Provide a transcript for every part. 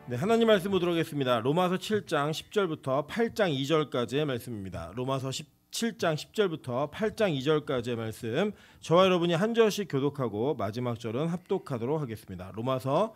네, 하나님 말씀 보도록 하겠습니다. 로마서 7장 10절부터 8장 2절까지의 말씀입니다. 로마서 7장 10절부터 8장 2절까지의 말씀, 저와 여러분이 한 절씩 교독하고 마지막 절은 합독하도록 하겠습니다. 로마서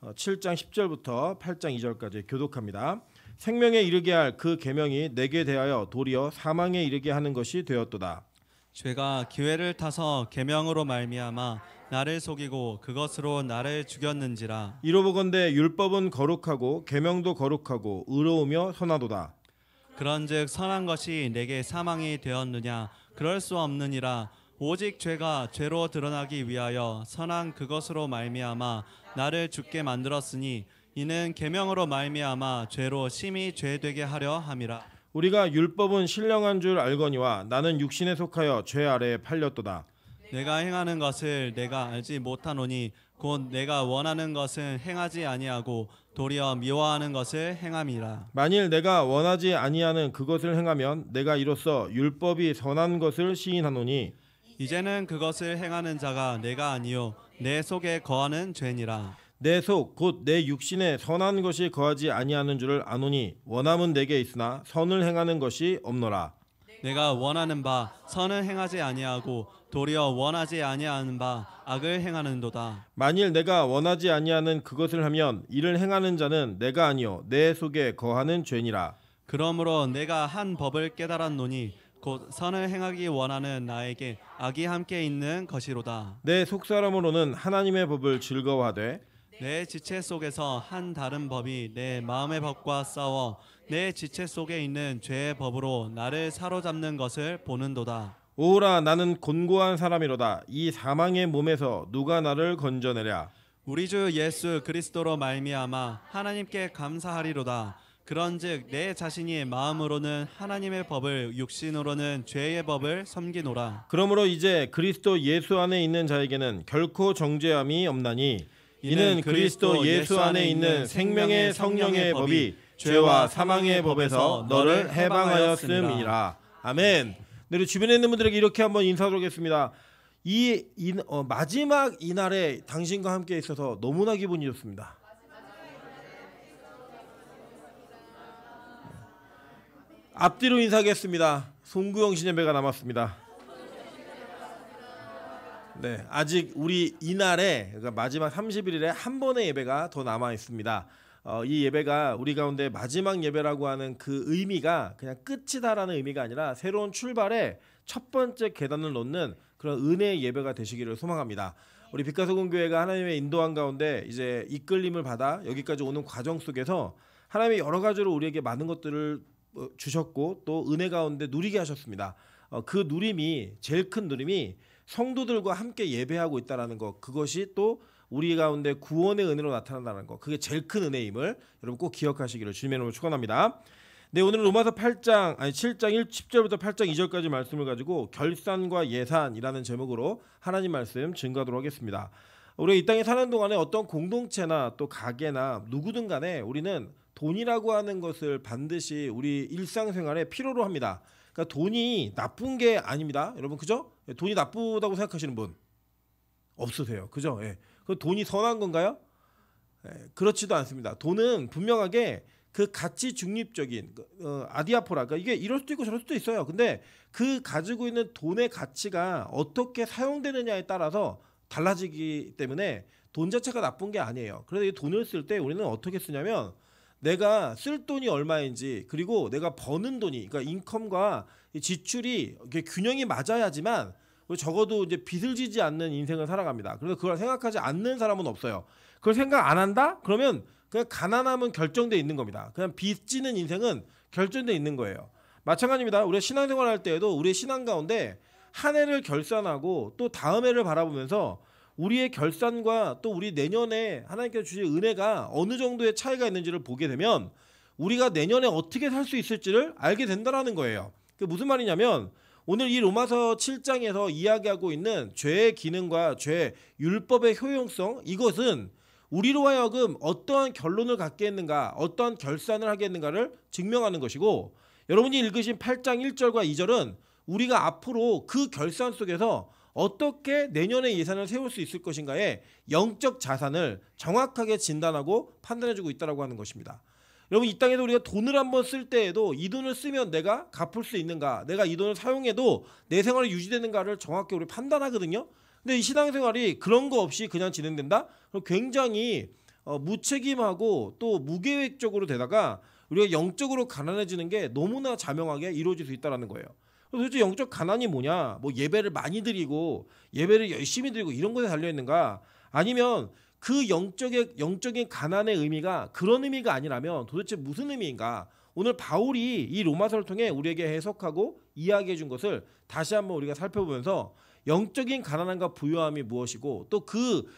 7장 10절부터 8장 2절까지 교독합니다. 생명에 이르게 할 그 계명이 내게 대하여 도리어 사망에 이르게 하는 것이 되었도다. 죄가 기회를 타서 계명으로 말미암아 나를 속이고 그것으로 나를 죽였는지라. 이로보건대 율법은 거룩하고 계명도 거룩하고 의로우며 선하도다. 그런즉 선한 것이 내게 사망이 되었느냐? 그럴 수 없느니라. 오직 죄가 죄로 드러나기 위하여 선한 그것으로 말미암아 나를 죽게 만들었으니 이는 계명으로 말미암아 죄로 심히 죄되게 하려 함이라. 우리가 율법은 신령한 줄 알거니와 나는 육신에 속하여 죄 아래에 팔렸도다. 내가 행하는 것을 내가 알지 못하노니 곧 내가 원하는 것은 행하지 아니하고 도리어 미워하는 것을 행함이라. 만일 내가 원하지 아니하는 그것을 행하면 내가 이로써 율법이 선한 것을 시인하노니 이제는 그것을 행하는 자가 내가 아니요 내 속에 거하는 죄니라. 내 속 곧 내 육신에 선한 것이 거하지 아니하는 줄을 아노니 원함은 내게 있으나 선을 행하는 것이 없노라. 내가 원하는 바 선을 행하지 아니하고 도리어 원하지 아니하는 바 악을 행하는도다. 만일 내가 원하지 아니하는 그것을 하면 이를 행하는 자는 내가 아니요 내 속에 거하는 죄니라. 그러므로 내가 한 법을 깨달았노니 곧 선을 행하기 원하는 나에게 악이 함께 있는 것이로다. 내 속사람으로는 하나님의 법을 즐거워하되 내 지체 속에서 한 다른 법이 내 마음의 법과 싸워 내 지체 속에 있는 죄의 법으로 나를 사로잡는 것을 보는도다. 오라 나는 곤고한 사람이로다. 이 사망의 몸에서 누가 나를 건져내랴. 우리 주 예수 그리스도로 말미암아 하나님께 감사하리로다. 그런즉 내 자신이 마음으로는 하나님의 법을 육신으로는 죄의 법을 섬기노라. 그러므로 이제 그리스도 예수 안에 있는 자에게는 결코 정죄함이 없나니 이는 그리스도 예수 안에 있는 생명의 성령의 법이 죄와 사망의 법에서 너를 해방하였음이라. 아멘. 네, 주변에 있는 분들에게 이렇게 한번 인사드리겠습니다. 마지막 이날에 당신과 함께 있어서 너무나 기분이 좋습니다. 앞뒤로 인사하겠습니다. 송구영 신예배가 남았습니다. 네, 아직 우리 이날에 그러니까 마지막 31일에 한 번의 예배가 더 남아 있습니다. 이 예배가 우리 가운데 마지막 예배라고 하는 그 의미가 그냥 끝이다라는 의미가 아니라 새로운 출발의 첫 번째 계단을 놓는 그런 은혜의 예배가 되시기를 소망합니다. 우리 빛가서공교회가 하나님의 인도한 가운데 이제 이끌림을 받아 여기까지 오는 과정 속에서 하나님이 여러 가지로 우리에게 많은 것들을 주셨고 또 은혜 가운데 누리게 하셨습니다. 그 누림이 제일 큰 누림이 성도들과 함께 예배하고 있다는 것, 그것이 또 우리 가운데 구원의 은혜로 나타난다는 것, 그게 제일 큰 은혜임을 여러분 꼭 기억하시기를 주님의 이름으로 축원합니다. 네, 오늘은 로마서 7장 10절부터 8장 2절까지 말씀을 가지고 결산과 예산이라는 제목으로 하나님 말씀 증거하도록 하겠습니다. 우리가 이 땅에 사는 동안에 어떤 공동체나 또 가게나 누구든 간에 우리는 돈이라고 하는 것을 반드시 우리 일상생활에 필요로 합니다. 그러니까 돈이 나쁜 게 아닙니다. 여러분 그죠? 돈이 나쁘다고 생각하시는 분 없으세요. 그죠? 예. 그 돈이 선한 건가요? 예, 그렇지도 않습니다. 돈은 분명하게 그 가치 중립적인 아디아포라, 그러니까 이게 이럴 수도 있고 저럴 수도 있어요. 근데 그 가지고 있는 돈의 가치가 어떻게 사용되느냐에 따라서 달라지기 때문에 돈 자체가 나쁜 게 아니에요. 그래서 이 돈을 쓸 때 우리는 어떻게 쓰냐면 내가 쓸 돈이 얼마인지 그리고 내가 버는 돈이 그러니까 인컴과 지출이 균형이 맞아야지만 적어도 이제 빚을 지지 않는 인생을 살아갑니다. 그래서 그걸 생각하지 않는 사람은 없어요. 그걸 생각 안 한다? 그러면 그냥 가난함은 결정돼 있는 겁니다. 그냥 빚 지는 인생은 결정돼 있는 거예요. 마찬가지입니다. 우리가 신앙생활 할 때에도 우리의 신앙 가운데 한 해를 결산하고 또 다음 해를 바라보면서 우리의 결산과 또 우리 내년에 하나님께서 주실 은혜가 어느 정도의 차이가 있는지를 보게 되면 우리가 내년에 어떻게 살 수 있을지를 알게 된다는 거예요. 그게 무슨 말이냐면 오늘 이 로마서 7장에서 이야기하고 있는 죄의 기능과 죄, 율법의 효용성, 이것은 우리로 하여금 어떠한 결론을 갖게 했는가, 어떠한 결산을 하게 했는가를 증명하는 것이고, 여러분이 읽으신 8장 1절과 2절은 우리가 앞으로 그 결산 속에서 어떻게 내년에 예산을 세울 수 있을 것인가에 영적 자산을 정확하게 진단하고 판단해주고 있다고 하는 것입니다. 여러분, 이 땅에서 우리가 돈을 한번 쓸 때에도 이 돈을 쓰면 내가 갚을 수 있는가, 내가 이 돈을 사용해도 내 생활이 유지되는가를 정확히 우리 판단하거든요. 근데 이 신앙생활이 그런 거 없이 그냥 진행된다? 그럼 굉장히 무책임하고 또 무계획적으로 되다가 우리가 영적으로 가난해지는 게 너무나 자명하게 이루어질 수 있다는 거예요. 도대체 영적 가난이 뭐냐? 뭐 예배를 많이 드리고 예배를 열심히 드리고 이런 것에 달려있는가? 아니면 그 영적인 가난의 의미가 그런 의미가 아니라면 도대체 무슨 의미인가? 오늘 바울이 이 로마서를 통해 우리에게 해석하고 이야기해 준 것을 다시 한번 우리가 살펴보면서 영적인 가난함과 부유함이 무엇이고 또 그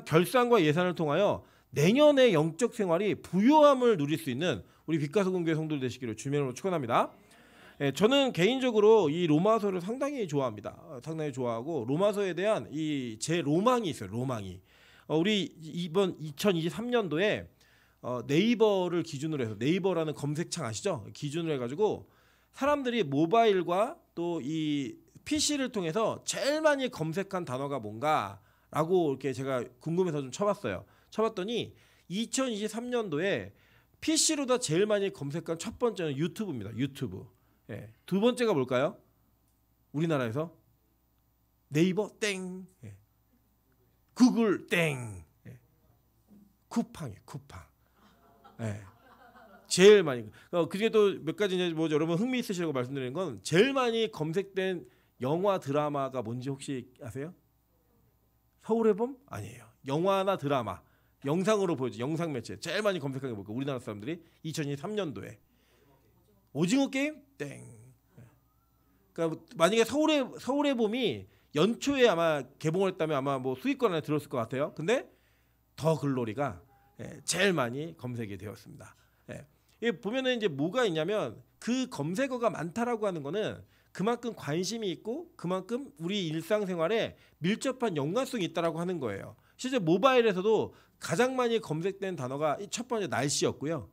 결산과 예산을 통하여 내년의 영적 생활이 부유함을 누릴 수 있는 우리 빛가서 공교회 성도들 되시기를 주님으로 축원합니다. 저는 개인적으로 이 로마서를 상당히 좋아합니다. 상당히 좋아하고 로마서에 대한 제 로망이 있어요. 로망이. 우리 이번 2023년도에 네이버를 기준으로 해서 네이버라는 검색창 아시죠? 기준으로 해가지고 사람들이 모바일과 또 이 PC를 통해서 제일 많이 검색한 단어가 뭔가라고 이렇게 제가 궁금해서 좀 쳐봤어요. 쳐봤더니 2023년도에 PC로다 제일 많이 검색한 첫 번째는 유튜브입니다. 유튜브. 두 번째가 뭘까요? 우리나라에서 네이버 땡, 구글 땡, 쿠팡이에요. 쿠팡. 제일 많이. 그게 또 몇 가지 이제 뭐 여러분 흥미 있으시라고 말씀드리는 건 제일 많이 검색된 영화 드라마가 뭔지 혹시 아세요? 서울의 봄? 아니에요. 영화나 드라마, 영상으로 보여줘. 영상 매체 제일 많이 검색한 게 뭘까? 우리나라 사람들이 2023년도에 오징어 게임? 땡. 그러니까 만약에 서울의 봄이 연초에 아마 개봉을 했다면 아마 뭐 수익권 안에 들었을 것 같아요. 근데 더 글로리가 제일 많이 검색이 되었습니다. 보면은 이제 뭐가 있냐면 그 검색어가 많다라고 하는 거는 그만큼 관심이 있고 그만큼 우리 일상생활에 밀접한 연관성이 있다라고 하는 거예요. 실제 모바일에서도 가장 많이 검색된 단어가 첫 번째 날씨였고요.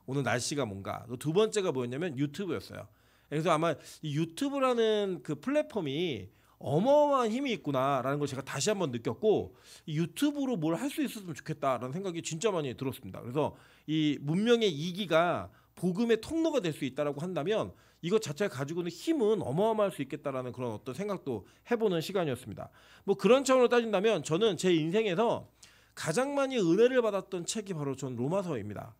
오늘 날씨가 뭔가. 두 번째가 뭐였냐면 유튜브였어요. 그래서 아마 이 유튜브라는 그 플랫폼이 어마어마한 힘이 있구나라는 걸 제가 다시 한번 느꼈고 이 유튜브로 뭘 할 수 있었으면 좋겠다라는 생각이 진짜 많이 들었습니다. 그래서 이 문명의 이기가 복음의 통로가 될 수 있다라고 한다면 이것 자체가 가지고는 힘은 어마어마할 수 있겠다라는 그런 어떤 생각도 해보는 시간이었습니다. 뭐 그런 차원으로 따진다면 저는 제 인생에서 가장 많이 은혜를 받았던 책이 바로 전 로마서입니다.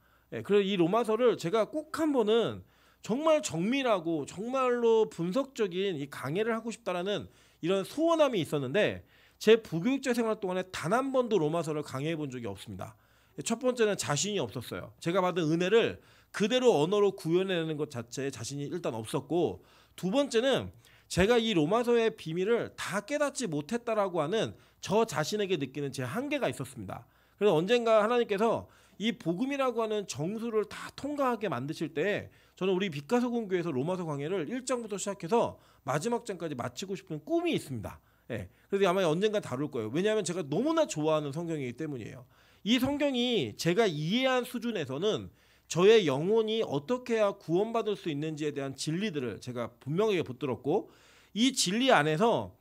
그래서 이 로마서를 제가 꼭 한 번은 정말 정밀하고 정말로 분석적인 이 강해를 하고 싶다라는 이런 소원함이 있었는데 제 부교육자 생활 동안에 단 한 번도 로마서를 강해해 본 적이 없습니다. 첫 번째는 자신이 없었어요. 제가 받은 은혜를 그대로 언어로 구현해내는 것 자체에 자신이 일단 없었고 두 번째는 제가 이 로마서의 비밀을 다 깨닫지 못했다라고 하는 저 자신에게 느끼는 제 한계가 있었습니다. 그래서 언젠가 하나님께서 이 복음이라고 하는 정수를 다 통과하게 만드실 때 저는 우리 빛가서 공교회에서 로마서 강해를 1장부터 시작해서 마지막 장까지 마치고 싶은 꿈이 있습니다. 그래서 아마 언젠가 다룰 거예요. 왜냐하면 제가 너무나 좋아하는 성경이기 때문이에요. 이 성경이 제가 이해한 수준에서는 저의 영혼이 어떻게 해야 구원받을 수 있는지에 대한 진리들을 제가 분명하게 붙들었고 이 진리 안에서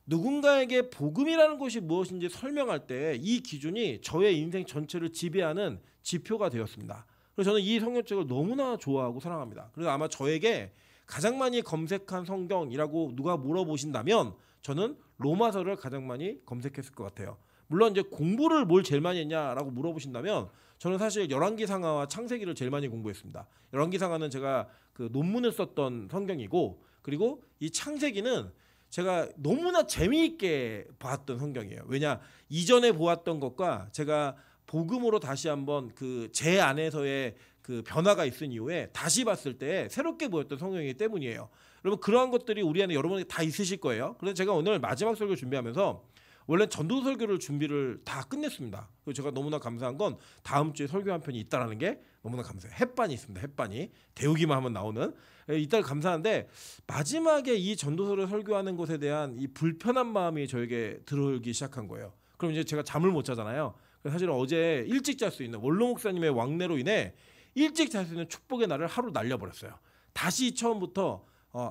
누군가에게 복음이라는 것이 무엇인지 설명할 때 이 기준이 저의 인생 전체를 지배하는 지표가 되었습니다. 그래서 저는 이 성경책을 너무나 좋아하고 사랑합니다. 그래서 아마 저에게 가장 많이 검색한 성경이라고 누가 물어보신다면 저는 로마서를 가장 많이 검색했을 것 같아요. 물론 이제 공부를 뭘 제일 많이 했냐라고 물어보신다면 저는 사실 열왕기상하와 창세기를 제일 많이 공부했습니다. 열왕기상하는 제가 그 논문을 썼던 성경이고 그리고 이 창세기는 제가 너무나 재미있게 봤던 성경이에요. 왜냐 이전에 보았던 것과 제가 복음으로 다시 한번 그 제 안에서의 그 변화가 있은 이후에 다시 봤을 때 새롭게 보였던 성경이기 때문이에요. 여러분 그러한 것들이 우리 안에 여러분이 다 있으실 거예요. 그래서 제가 오늘 마지막 설교 준비하면서 원래 전도 설교를 준비를 다 끝냈습니다. 그리고 제가 너무나 감사한 건 다음 주에 설교 한 편이 있다라는 게 너무나 감사해요. 햇반이 있습니다. 햇반이 데우기만 하면 나오는 이따 감사한데 마지막에 이 전도서를 설교하는 것에 대한 이 불편한 마음이 저에게 들어오기 시작한 거예요. 그럼 이제 제가 잠을 못 자잖아요. 사실 어제 일찍 잘 수 있는 원로 목사님의 왕래로 인해 일찍 잘 수 있는 축복의 날을 하루 날려버렸어요. 다시 처음부터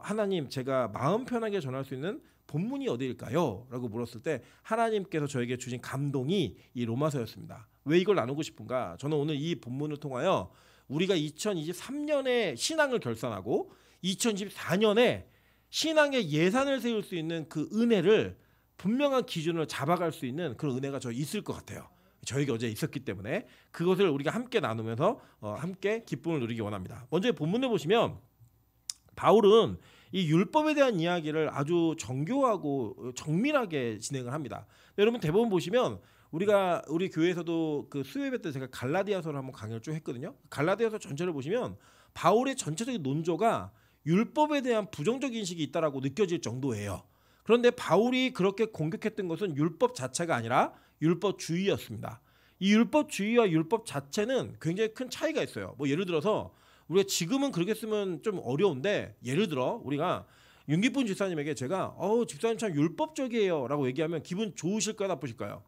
하나님 제가 마음 편하게 전할 수 있는 본문이 어디일까요? 라고 물었을 때 하나님께서 저에게 주신 감동이 이 로마서였습니다. 왜 이걸 나누고 싶은가? 저는 오늘 이 본문을 통하여 우리가 2023년에 신앙을 결산하고 2024년에 신앙의 예산을 세울 수 있는 그 은혜를 분명한 기준을 잡아갈 수 있는 그런 은혜가 저 있을 것 같아요. 저에게 어제 있었기 때문에 그것을 우리가 함께 나누면서 함께 기쁨을 누리기 원합니다. 먼저 본문을 보시면 바울은 이 율법에 대한 이야기를 아주 정교하고 정밀하게 진행을 합니다. 여러분 대부분 보시면 우리 교회에서도 그 수요예배 때 제가 갈라디아서를 한번 강의를 쭉 했거든요. 갈라디아서 전체를 보시면 바울의 전체적인 논조가 율법에 대한 부정적 인식이 있다라고 느껴질 정도예요. 그런데 바울이 그렇게 공격했던 것은 율법 자체가 아니라 율법주의였습니다. 이 율법주의와 율법 자체는 굉장히 큰 차이가 있어요. 뭐 예를 들어서 우리가 지금은 그렇게 쓰면 좀 어려운데 예를 들어 우리가 윤기쁜 집사님에게 제가 집사님 참 율법적이에요 라고 얘기하면 기분 좋으실까요 나쁘실까요?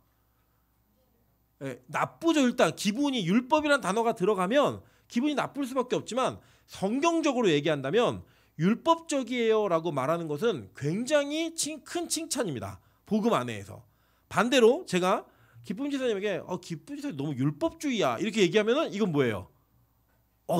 네, 나쁘죠. 일단 기분이 율법이라는 단어가 들어가면 기분이 나쁠 수밖에 없지만 성경적으로 얘기한다면 율법적이에요 라고 말하는 것은 굉장히 큰 칭찬입니다. 복음 안에서. 반대로 제가 기쁜 지사님에게 기쁜 지사님 너무 율법주의야 이렇게 얘기하면은 이건 뭐예요?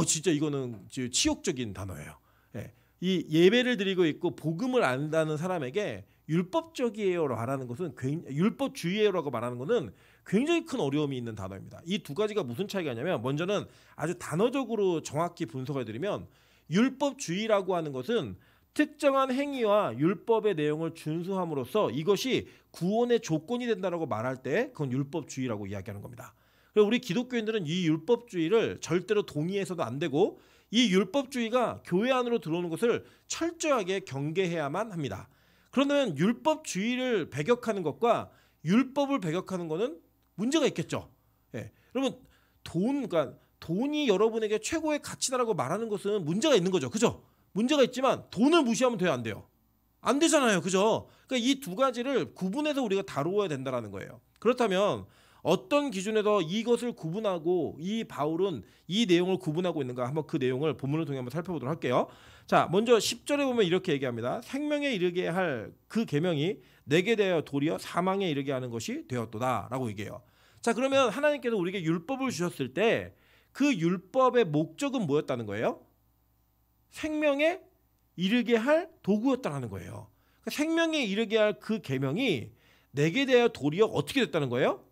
진짜 이거는 치욕적인 단어예요. 예. 이 예배를 드리고 있고 복음을 안다는 사람에게 율법적이에요라고 말하는 것은 율법주의예요라고 말하는 것은 굉장히 큰 어려움이 있는 단어입니다. 이 두 가지가 무슨 차이가 있냐면 먼저는 아주 단어적으로 정확히 분석해 드리면 율법주의라고 하는 것은 특정한 행위와 율법의 내용을 준수함으로써 이것이 구원의 조건이 된다라고 말할 때 그건 율법주의라고 이야기하는 겁니다. 그리고 우리 기독교인들은 이 율법주의를 절대로 동의해서도 안 되고 이 율법주의가 교회 안으로 들어오는 것을 철저하게 경계해야만 합니다. 그러면 율법주의를 배격하는 것과 율법을 배격하는 것은 문제가 있겠죠. 예. 그러면 그러니까 돈이 여러분에게 최고의 가치다라고 말하는 것은 문제가 있는 거죠. 그죠? 문제가 있지만 돈을 무시하면 돼요, 안 돼요? 안 되잖아요. 그죠? 그러니까 이 두 가지를 구분해서 우리가 다루어야 된다는 거예요. 그렇다면 어떤 기준에서 이것을 구분하고 이 바울은 이 내용을 구분하고 있는가 한번 그 내용을 본문을 통해 한번 살펴보도록 할게요. 자, 먼저 10절에 보면 이렇게 얘기합니다. 생명에 이르게 할 그 계명이 내게 대하여 도리어 사망에 이르게 하는 것이 되었도다라고 얘기해요. 자, 그러면 하나님께서 우리에게 율법을 주셨을 때 그 율법의 목적은 뭐였다는 거예요? 생명에 이르게 할 도구였다는 거예요. 그러니까 생명에 이르게 할 그 계명이 내게 대하여 도리어 어떻게 됐다는 거예요?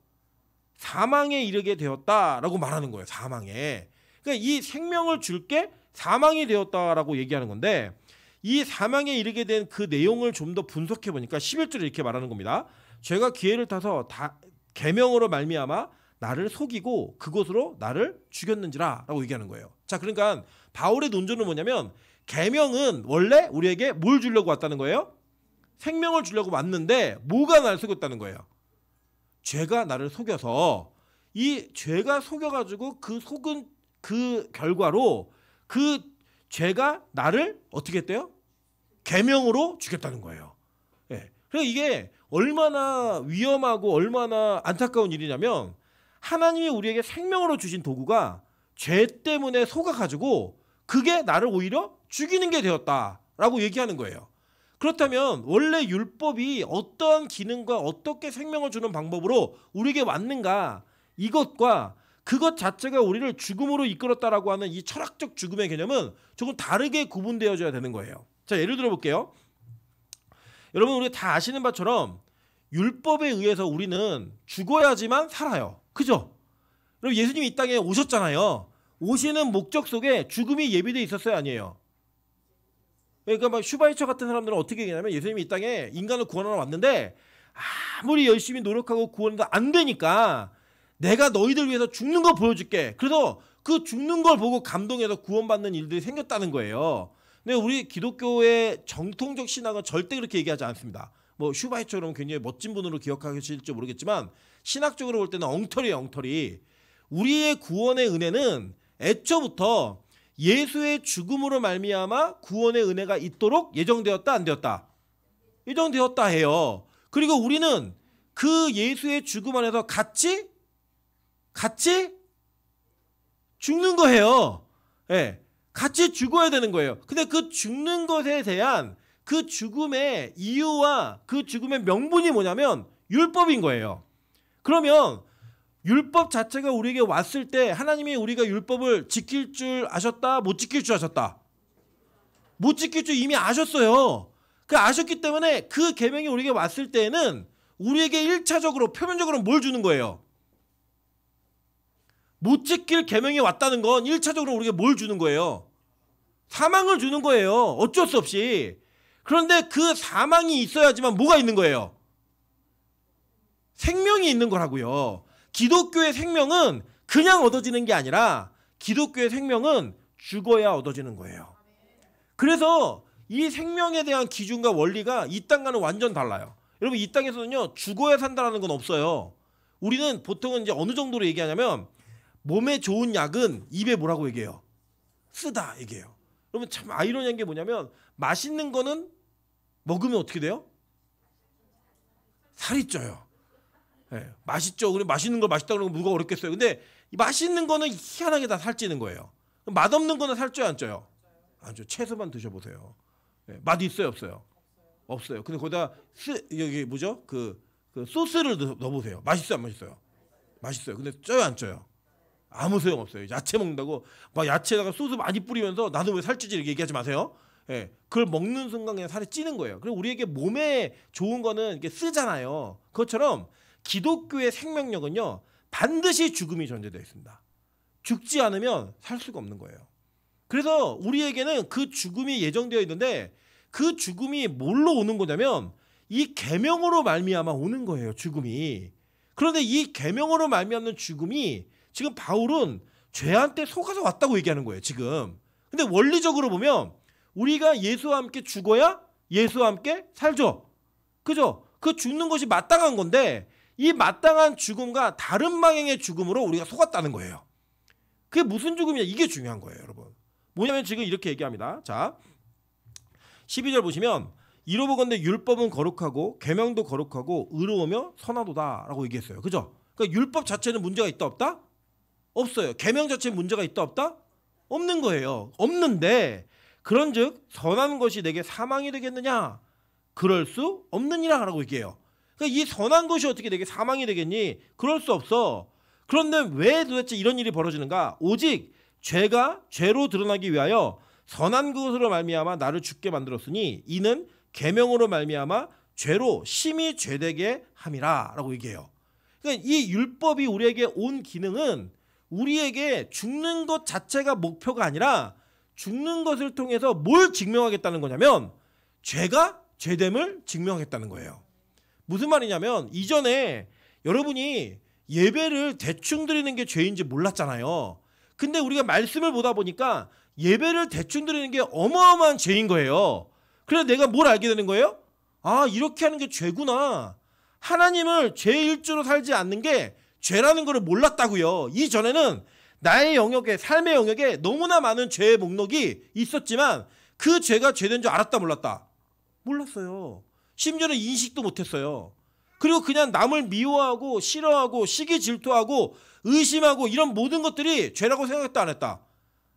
사망에 이르게 되었다라고 말하는 거예요. 사망에. 그러니까 이 생명을 줄게 사망이 되었다라고 얘기하는 건데 이 사망에 이르게 된 그 내용을 좀 더 분석해 보니까 11절에 이렇게 말하는 겁니다. 죄가 기회를 타서 계명으로 말미암아 나를 속이고 그것으로 나를 죽였는지라라고 얘기하는 거예요. 자, 그러니까 바울의 논조는 뭐냐면 계명은 원래 우리에게 뭘 주려고 왔다는 거예요? 생명을 주려고 왔는데 뭐가 나를 속였다는 거예요? 죄가 나를 속여서 이 죄가 속여가지고 그 속은 그 결과로 그 죄가 나를 어떻게 했대요? 계명으로 죽였다는 거예요. 예. 그래서 이게 얼마나 위험하고 얼마나 안타까운 일이냐면 하나님이 우리에게 생명으로 주신 도구가 죄 때문에 속아가지고 그게 나를 오히려 죽이는 게 되었다라고 얘기하는 거예요. 그렇다면 원래 율법이 어떠한 기능과 어떻게 생명을 주는 방법으로 우리에게 왔는가 이것과 그것 자체가 우리를 죽음으로 이끌었다라고 하는 이 철학적 죽음의 개념은 조금 다르게 구분되어져야 되는 거예요. 자, 예를 들어 볼게요. 여러분 우리 다 아시는 바처럼 율법에 의해서 우리는 죽어야지만 살아요. 그죠? 그럼 예수님이 이 땅에 오셨잖아요. 오시는 목적 속에 죽음이 예비되어 있었어요, 아니에요? 그러니까 막 슈바이처 같은 사람들은 어떻게 얘기하냐면 예수님이 이 땅에 인간을 구원하러 왔는데 아무리 열심히 노력하고 구원도 안 되니까 내가 너희들 위해서 죽는 거 보여줄게. 그래서 그 죽는 걸 보고 감동해서 구원받는 일들이 생겼다는 거예요. 근데 우리 기독교의 정통적 신앙은 절대 그렇게 얘기하지 않습니다. 뭐 슈바이처럼 굉장히 멋진 분으로 기억하실지 모르겠지만 신학적으로 볼 때는 엉터리예요, 엉터리. 우리의 구원의 은혜는 애초부터 예수의 죽음으로 말미암아 구원의 은혜가 있도록 예정되었다, 안 되었다? 예정되었다 해요. 그리고 우리는 그 예수의 죽음 안에서 같이 죽는 거예요. 예. 같이 죽어야 되는 거예요. 근데 그 죽는 것에 대한 그 죽음의 이유와 그 죽음의 명분이 뭐냐면 율법인 거예요. 그러면 율법 자체가 우리에게 왔을 때 하나님이 우리가 율법을 지킬 줄 아셨다? 못 지킬 줄 아셨다? 못 지킬 줄 이미 아셨어요. 그 아셨기 때문에 그 계명이 우리에게 왔을 때에는 우리에게 1차적으로 표면적으로 뭘 주는 거예요? 못 지킬 계명이 왔다는 건 1차적으로 우리에게 뭘 주는 거예요? 사망을 주는 거예요. 어쩔 수 없이. 그런데 그 사망이 있어야지만 뭐가 있는 거예요? 생명이 있는 거라고요. 기독교의 생명은 그냥 얻어지는 게 아니라 기독교의 생명은 죽어야 얻어지는 거예요. 그래서 이 생명에 대한 기준과 원리가 이 땅과는 완전 달라요. 여러분 이 땅에서는요 죽어야 산다라는 건 없어요. 우리는 보통은 이제 어느 정도로 얘기하냐면 몸에 좋은 약은 입에 뭐라고 얘기해요? 쓰다 얘기해요. 여러분 참 아이러니한 게 뭐냐면 맛있는 거는 먹으면 어떻게 돼요? 살이 쪄요. 네, 맛있죠. 우리 맛있는 걸 맛있다 그러면 누가 어렵겠어요. 근데 맛있는 거는 희한하게 다 살찌는 거예요. 맛없는 거는 살쪄요, 안 쪄요? 안 쪄요. 채소만 드셔보세요. 네, 맛 있어요, 없어요? 없어요. 근데 거기다 여기 뭐죠? 그 소스를 넣어보세요. 맛있어요, 안 맛있어요? 맛있어요. 근데 쪄요, 안 쪄요? 아무 소용 없어요. 야채 먹는다고 막 야채에다가 소스 많이 뿌리면서 나는 왜 살찌지 이렇게 얘기하지 마세요. 예, 그걸 먹는 순간 그냥 살이 찌는 거예요. 그리고 우리에게 몸에 좋은 거는 이게 쓰잖아요. 그것처럼 기독교의 생명력은요 반드시 죽음이 전제되어 있습니다. 죽지 않으면 살 수가 없는 거예요. 그래서 우리에게는 그 죽음이 예정되어 있는데 그 죽음이 뭘로 오는 거냐면 이 계명으로 말미암아 오는 거예요. 죽음이. 그런데 이 계명으로 말미암는 죽음이 지금 바울은 죄한테 속아서 왔다고 얘기하는 거예요. 지금. 근데 원리적으로 보면 우리가 예수와 함께 죽어야 예수와 함께 살죠. 그죠? 그 죽는 것이 마땅한 건데 이 마땅한 죽음과 다른 방향의 죽음으로 우리가 속았다는 거예요. 그게 무슨 죽음이냐? 이게 중요한 거예요, 여러분. 뭐냐면 지금 이렇게 얘기합니다. 자, 12절 보시면 이로보건대 율법은 거룩하고 계명도 거룩하고 의로우며 선하도다라고 얘기했어요. 그죠? 그러니까 율법 자체는 문제가 있다 없다? 없어요. 계명 자체에 문제가 있다 없다? 없는 거예요. 없는데 그런즉 선한 것이 내게 사망이 되겠느냐? 그럴 수 없느니라 라고 얘기해요. 그러니까 이 선한 것이 어떻게 내게 사망이 되겠니? 그럴 수 없어. 그런데 왜 도대체 이런 일이 벌어지는가? 오직 죄가 죄로 드러나기 위하여 선한 것으로 말미암아 나를 죽게 만들었으니 이는 계명으로 말미암아 죄로 심히 죄되게 함이라 라고 얘기해요. 그러니까 이 율법이 우리에게 온 기능은 우리에게 죽는 것 자체가 목표가 아니라 죽는 것을 통해서 뭘 증명하겠다는 거냐면 죄가 죄됨을 증명하겠다는 거예요. 무슨 말이냐면 이전에 여러분이 예배를 대충 드리는 게 죄인지 몰랐잖아요. 근데 우리가 말씀을 보다 보니까 예배를 대충 드리는 게 어마어마한 죄인 거예요. 그래서 내가 뭘 알게 되는 거예요? 아, 이렇게 하는 게 죄구나. 하나님을 죄일주로 살지 않는 게 죄라는 걸 몰랐다고요. 이전에는 나의 영역에 삶의 영역에 너무나 많은 죄의 목록이 있었지만 그 죄가 죄된 줄 알았다 몰랐다? 몰랐어요. 심지어는 인식도 못했어요. 그리고 그냥 남을 미워하고 싫어하고 시기 질투하고 의심하고 이런 모든 것들이 죄라고 생각했다 안 했다?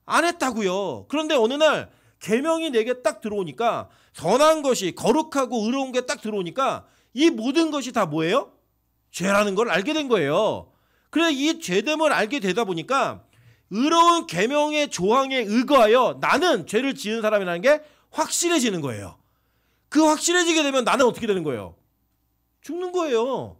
안 했다고요. 그런데 어느 날 계명이 내게 딱 들어오니까 선한 것이 거룩하고 의로운 게 딱 들어오니까 이 모든 것이 다 뭐예요? 죄라는 걸 알게 된 거예요. 그래서 이 죄됨을 알게 되다 보니까 의로운 계명의 조항에 의거하여 나는 죄를 지은 사람이라는 게 확실해지는 거예요. 그 확실해지게 되면 나는 어떻게 되는 거예요? 죽는 거예요.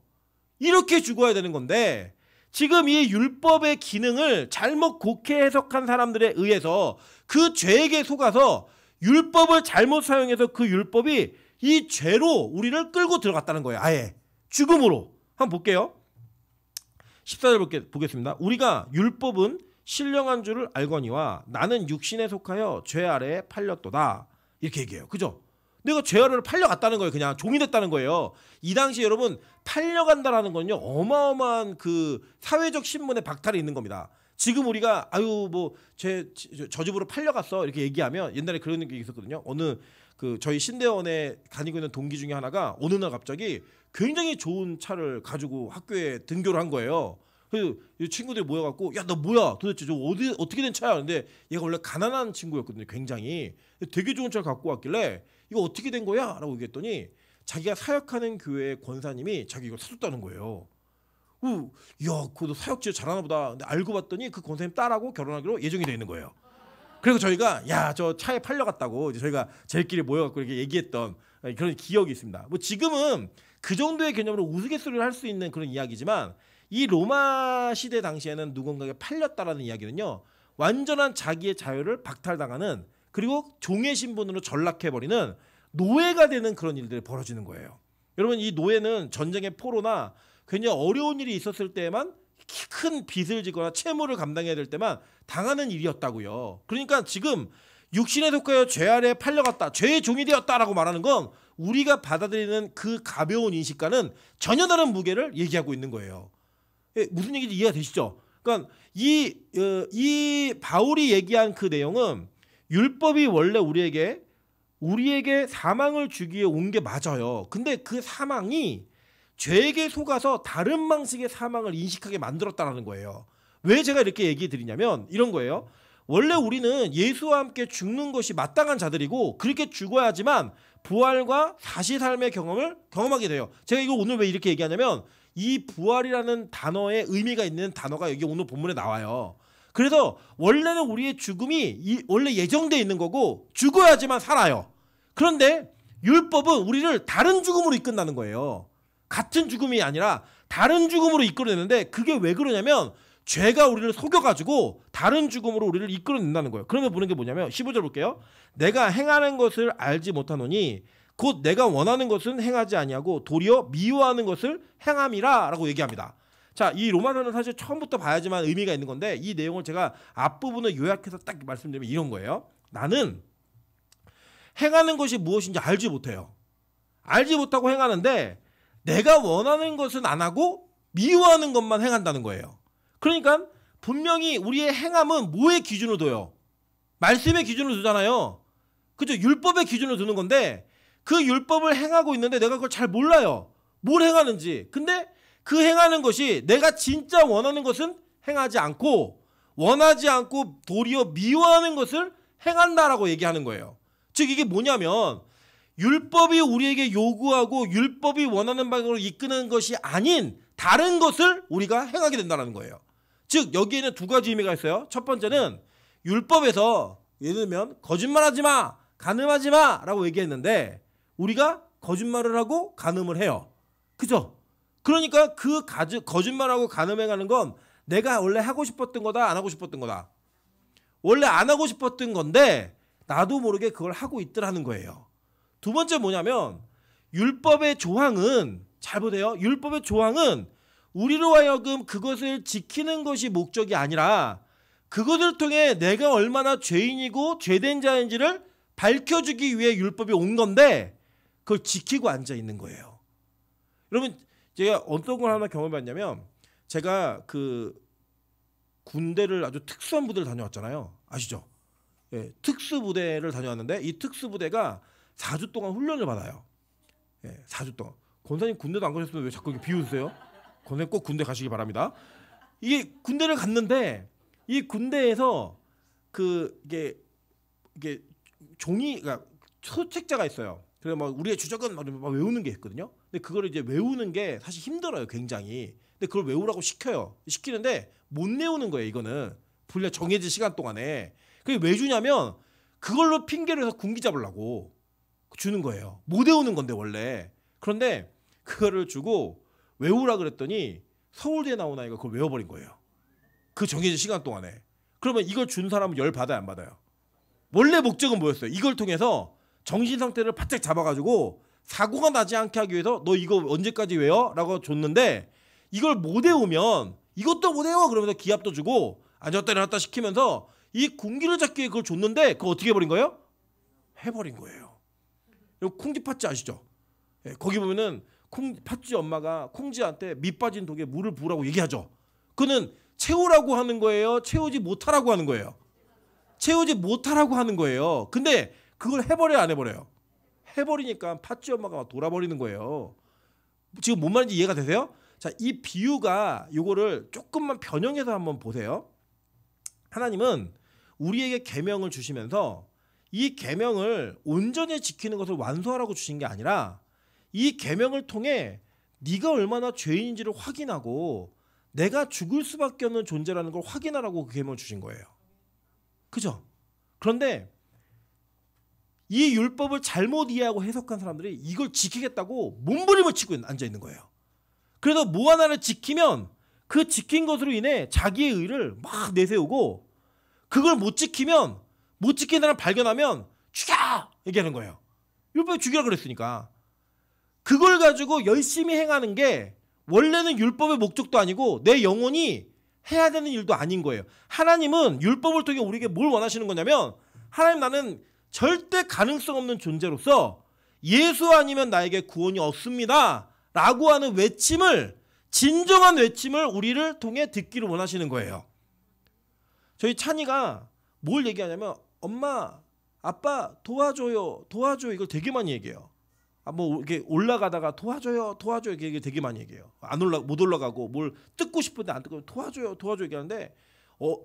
이렇게 죽어야 되는 건데 지금 이 율법의 기능을 잘못 곡해 해석한 사람들에 의해서 그 죄에게 속아서 율법을 잘못 사용해서 그 율법이 이 죄로 우리를 끌고 들어갔다는 거예요. 아예 죽음으로. 한번 볼게요. 14절 보겠습니다. 우리가 율법은 신령한 줄을 알거니와 나는 육신에 속하여 죄 아래에 팔렸도다. 이렇게 얘기해요. 그죠? 내가 죄 아래로 팔려갔다는 거예요. 그냥 종이 됐다는 거예요. 이 당시 여러분 팔려간다라는 건요 어마어마한 그 사회적 신문에 박탈이 있는 겁니다. 지금 우리가 아유 뭐 저 집으로 팔려갔어 이렇게 얘기하면 옛날에 그런 게 있었거든요. 어느 그 저희 신대원에 다니고 있는 동기 중에 하나가 어느 날 갑자기 굉장히 좋은 차를 가지고 학교에 등교를 한 거예요. 그래서 친구들이 모여갖고 야 너 뭐야 도대체 저 어떻게 된 차야? 근데 얘가 원래 가난한 친구였거든요. 굉장히 되게 좋은 차를 갖고 왔길래 이거 어떻게 된 거야? 라고 얘기했더니 자기가 사역하는 교회의 권사님이 자기 이걸 사줬다는 거예요. 야, 그거 사역질 잘하나 보다. 근데 알고 봤더니 그 권사님 딸하고 결혼하기로 예정이 돼 있는 거예요. 그래서 저희가 야, 저 차에 팔려갔다고 이제 저희가 저희끼리 모여갖고 이렇게 얘기했던 그런 기억이 있습니다. 뭐 지금은 그 정도의 개념으로 우스갯소리를 할 수 있는 그런 이야기지만 이 로마 시대 당시에는 누군가에게 팔렸다라는 이야기는요, 완전한 자기의 자유를 박탈당하는, 그리고 종의 신분으로 전락해버리는 노예가 되는 그런 일들이 벌어지는 거예요. 여러분, 이 노예는 전쟁의 포로나 굉장히 어려운 일이 있었을 때만, 큰 빚을 지거나 채무를 감당해야 될 때만 당하는 일이었다고요. 그러니까 지금 육신에 속하여 죄 아래에 팔려갔다, 죄의 종이 되었다라고 말하는 건 우리가 받아들이는 그 가벼운 인식과는 전혀 다른 무게를 얘기하고 있는 거예요. 무슨 얘기인지 이해가 되시죠? 그러니까 이 바울이 얘기한 그 내용은 율법이 원래 우리에게 사망을 주기에 온 게 맞아요. 근데 그 사망이 죄에게 속아서 다른 방식의 사망을 인식하게 만들었다는 거예요. 왜 제가 이렇게 얘기 드리냐면 이런 거예요. 원래 우리는 예수와 함께 죽는 것이 마땅한 자들이고 그렇게 죽어야지만 부활과 다시 삶의 경험을 경험하게 돼요. 제가 이거 오늘 왜 이렇게 얘기하냐면 이 부활이라는 단어에 의미가 있는 단어가 여기 오늘 본문에 나와요. 그래서 원래는 우리의 죽음이 원래 예정되어 있는 거고 죽어야지만 살아요. 그런데 율법은 우리를 다른 죽음으로 이끈다는 거예요. 같은 죽음이 아니라 다른 죽음으로 이끌어내는데, 그게 왜 그러냐면 죄가 우리를 속여가지고 다른 죽음으로 우리를 이끌어낸다는 거예요. 그러면 보는 게 뭐냐면 15절 볼게요. 내가 행하는 것을 알지 못하노니 곧 내가 원하는 것은 행하지 아니하고 도리어 미워하는 것을 행함이라 라고 얘기합니다. 자, 이 로마서는 사실 처음부터 봐야지만 의미가 있는 건데 이 내용을 제가 앞부분을 요약해서 딱 말씀드리면 이런 거예요. 나는 행하는 것이 무엇인지 알지 못해요. 알지 못하고 행하는데 내가 원하는 것은 안 하고 미워하는 것만 행한다는 거예요. 그러니까 분명히 우리의 행함은 뭐의 기준으로 둬요? 말씀의 기준으로 두잖아요. 그죠? 율법의 기준으로 두는 건데 그 율법을 행하고 있는데 내가 그걸 잘 몰라요. 뭘 행하는지. 근데 그 행하는 것이 내가 진짜 원하는 것은 행하지 않고, 원하지 않고 도리어 미워하는 것을 행한다라고 얘기하는 거예요. 즉 이게 뭐냐면 율법이 우리에게 요구하고 율법이 원하는 방향으로 이끄는 것이 아닌 다른 것을 우리가 행하게 된다는 거예요. 즉 여기에는 두 가지 의미가 있어요. 첫 번째는 율법에서 예를 들면 거짓말하지 마, 간음하지 마 라고 얘기했는데 우리가 거짓말을 하고 간음을 해요. 그죠? 그러니까 그 거짓말하고 간음해가는 건 내가 원래 하고 싶었던 거다, 안 하고 싶었던 거다. 원래 안 하고 싶었던 건데 나도 모르게 그걸 하고 있더라는 거예요. 두 번째 뭐냐면 율법의 조항은, 잘 보세요. 율법의 조항은 우리로 하여금 그것을 지키는 것이 목적이 아니라 그것을 통해 내가 얼마나 죄인이고 죄된 자인지를 밝혀주기 위해 율법이 온 건데 그걸 지키고 앉아 있는 거예요. 여러분, 제가 어떤 걸 하나 경험해봤냐면 제가 그 군대를 아주 특수한 부대를 다녀왔잖아요. 아시죠? 예, 특수부대를 다녀왔는데 이 특수부대가 4주 동안 훈련을 받아요. 예, 4주 동안. 권사님 군대도 안 가셨으면 왜 자꾸 이렇게 비웃으세요? 권사님 꼭 군대 가시기 바랍니다. 이게 군대를 갔는데 이 군대에서 이게 종이, 그러니까 소책자가 있어요. 그래서 막 우리의 주적은 막 외우는 게 있거든요. 근데 그거를 이제 외우는 게 사실 힘들어요, 굉장히. 근데 그걸 외우라고 시켜요. 시키는데 못 외우는 거예요, 이거는. 분량 정해진 시간 동안에. 그게 왜 주냐면 그걸로 핑계를 해서 군기 잡으려고 주는 거예요. 못 외우는 건데 원래. 그런데 그거를 주고 외우라 그랬더니 서울대에 나온 아이가 그걸 외워버린 거예요. 그 정해진 시간 동안에. 그러면 이걸 준 사람은 열 받아요, 안 받아요? 원래 목적은 뭐였어요? 이걸 통해서 정신 상태를 바짝 잡아가지고 사고가 나지 않게 하기 위해서 너 이거 언제까지 외워? 라고 줬는데 이걸 못 외우면 이것도 못 외워 그러면서 기합도 주고 앉았다 일어났다 시키면서 이 군기를 잡기 위해 그걸 줬는데 그걸 어떻게 해버린 거예요? 해버린 거예요. 콩쥐 팥쥐 아시죠? 예, 거기 보면은 팥쥐 엄마가 콩쥐한테 밑 빠진 독에 물을 부으라고 얘기하죠. 그는 채우라고 하는 거예요? 채우지 못하라고 하는 거예요? 채우지 못하라고 하는 거예요. 근데 그걸 해버려요, 안 해버려요? 해버리니까 팥쥐 엄마가 막 돌아버리는 거예요. 지금 뭔 말인지 이해가 되세요? 자, 이 비유가 요거를 조금만 변형해서 한번 보세요. 하나님은 우리에게 계명을 주시면서 이 계명을 온전히 지키는 것을 완수하라고 주신 게 아니라 이 계명을 통해 네가 얼마나 죄인인지를 확인하고 내가 죽을 수밖에 없는 존재라는 걸 확인하라고 그 계명을 주신 거예요. 그죠? 그런데 이 율법을 잘못 이해하고 해석한 사람들이 이걸 지키겠다고 몸부림을 치고 앉아 있는 거예요. 그래서 뭐 하나를 지키면 그 지킨 것으로 인해 자기의 의를 막 내세우고 그걸 못 지키면 못 지킨 사람 발견하면 죽여! 얘기하는 거예요. 율법에 죽이라 그랬으니까. 그걸 가지고 열심히 행하는 게 원래는 율법의 목적도 아니고 내 영혼이 해야 되는 일도 아닌 거예요. 하나님은 율법을 통해 우리에게 뭘 원하시는 거냐면 하나님 나는 절대 가능성 없는 존재로서 예수 아니면 나에게 구원이 없습니다 라고 하는 외침을 진정한 외침을 우리를 통해 듣기를 원하시는 거예요. 저희 찬이가 뭘 얘기하냐면 엄마 아빠 도와줘요 도와줘요 이걸 되게 많이 얘기해요. 뭐 이렇게 올라가다가 도와줘요 도와줘요 이게 되게 많이 얘기해요. 못 올라가고 뭘 뜯고 싶은데 안 뜯고 도와줘요 도와줘요 얘기하는데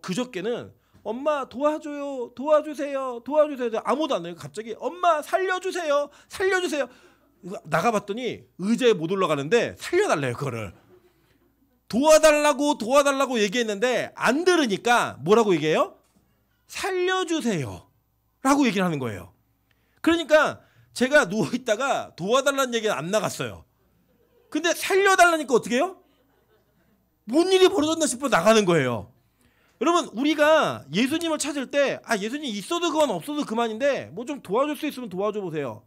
그저께는 엄마 도와줘요 도와주세요 도와주세요 아무도 안 해요. 갑자기 엄마 살려주세요 살려주세요 나가봤더니 의자에 못 올라가는데 살려달래요. 그거를 도와달라고 얘기했는데 안 들으니까 뭐라고 얘기해요? 살려주세요 라고 얘기를 하는 거예요. 그러니까 제가 누워있다가 도와달라는 얘기는 안 나갔어요. 근데 살려달라니까 어떻게 해요? 뭔 일이 벌어졌나 싶어 나가는 거예요. 여러분 우리가 예수님을 찾을 때 예수님 있어도 그만 없어도 그만인데 뭐 좀 도와줄 수 있으면 도와줘 보세요.